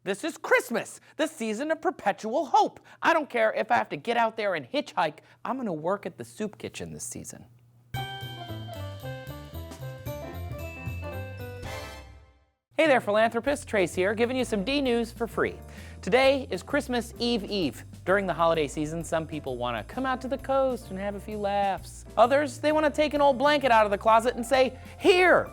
This is Christmas, the season of perpetual hope. I don't care if I have to get out there and hitchhike. I'm going to work at the soup kitchen this season. Hey there, philanthropist. Trace here, giving you some DNews for free. Today is Christmas Eve. During the holiday season, some people want to come out to the coast and have a few laughs. Others, they want to take an old blanket out of the closet and say, "Here!"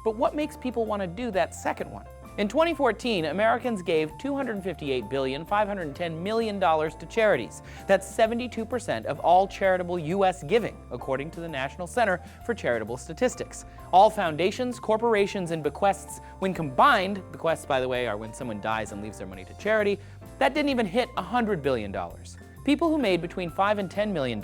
But what makes people want to do that second one? In 2014, Americans gave $258.510 billion to charities. That's 72% of all charitable U.S. giving, according to the National Center for Charitable Statistics. All foundations, corporations, and bequests, when combined, bequests, by the way, are when someone dies and leaves their money to charity, that didn't even hit $100 billion. People who made between $5 and $10 million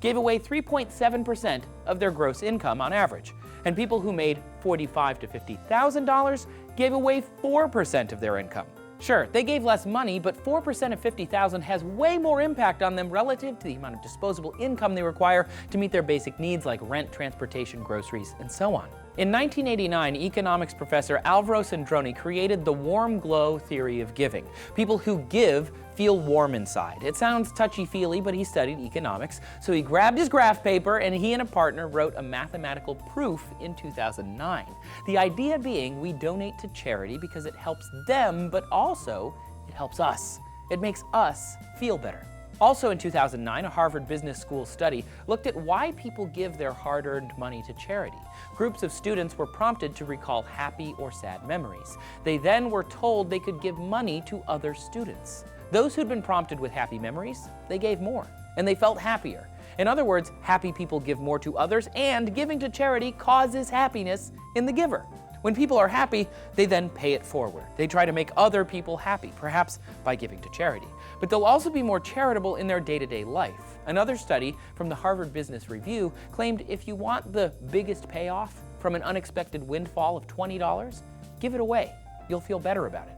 gave away 3.7% of their gross income on average. And people who made $45,000 to $50,000 gave away 4% of their income. Sure, they gave less money, but 4% of $50,000 has way more impact on them relative to the amount of disposable income they require to meet their basic needs like rent, transportation, groceries, and so on. In 1989, economics professor Alvaro Sandroni created the warm glow theory of giving. People who give feel warm inside. It sounds touchy-feely, but he studied economics, so he grabbed his graph paper and he and a partner wrote a mathematical proof in 2009. The idea being we donate to charity because it helps them, but also it helps us. It makes us feel better. Also in 2009, a Harvard Business School study looked at why people give their hard-earned money to charity. Groups of students were prompted to recall happy or sad memories. They then were told they could give money to other students. Those who'd been prompted with happy memories, they gave more, and they felt happier. In other words, happy people give more to others, and giving to charity causes happiness in the giver. When people are happy, they then pay it forward. They try to make other people happy, perhaps by giving to charity. But they'll also be more charitable in their day-to-day life. Another study from the Harvard Business Review claimed if you want the biggest payoff from an unexpected windfall of $20, give it away. You'll feel better about it.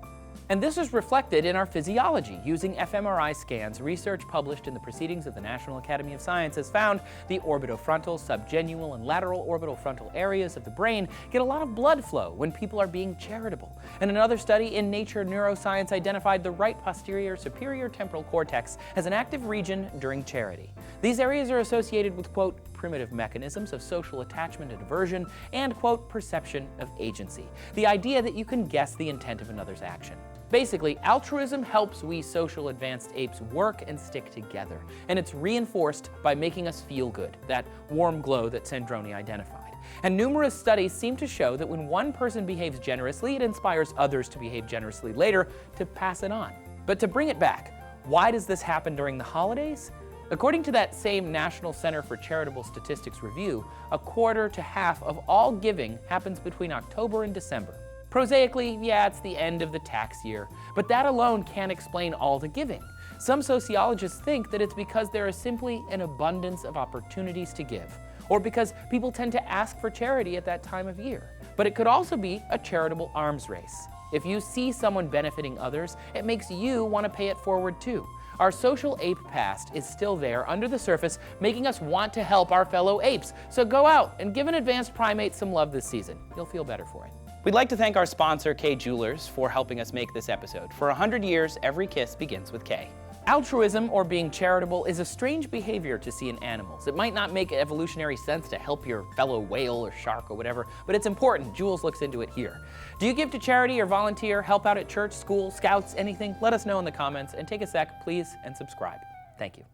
And this is reflected in our physiology. Using fMRI scans, research published in the Proceedings of the National Academy of Sciences found the orbitofrontal, subgenual, and lateral orbital frontal areas of the brain get a lot of blood flow when people are being charitable. And another study in Nature Neuroscience identified the right posterior superior temporal cortex as an active region during charity. These areas are associated with, quote, primitive mechanisms of social attachment and aversion, and, quote, perception of agency. The idea that you can guess the intent of another's action. Basically, altruism helps we social advanced apes work and stick together, and it's reinforced by making us feel good, that warm glow that Sandroni identified. And numerous studies seem to show that when one person behaves generously, it inspires others to behave generously later to pass it on. But to bring it back, why does this happen during the holidays? According to that same National Center for Charitable Statistics review, a quarter to half of all giving happens between October and December. Prosaically, yeah, it's the end of the tax year, but that alone can't explain all the giving. Some sociologists think that it's because there is simply an abundance of opportunities to give, or because people tend to ask for charity at that time of year. But it could also be a charitable arms race. If you see someone benefiting others, it makes you want to pay it forward too. Our social ape past is still there under the surface, making us want to help our fellow apes. So go out and give an advanced primate some love this season. You'll feel better for it. We'd like to thank our sponsor, K Jewelers, for helping us make this episode. For 100 years, every kiss begins with K. Altruism, or being charitable, is a strange behavior to see in animals. It might not make evolutionary sense to help your fellow whale or shark or whatever, but it's important. Jules looks into it here. Do you give to charity or volunteer, help out at church, school, scouts, anything? Let us know in the comments, and take a sec, please, and subscribe. Thank you.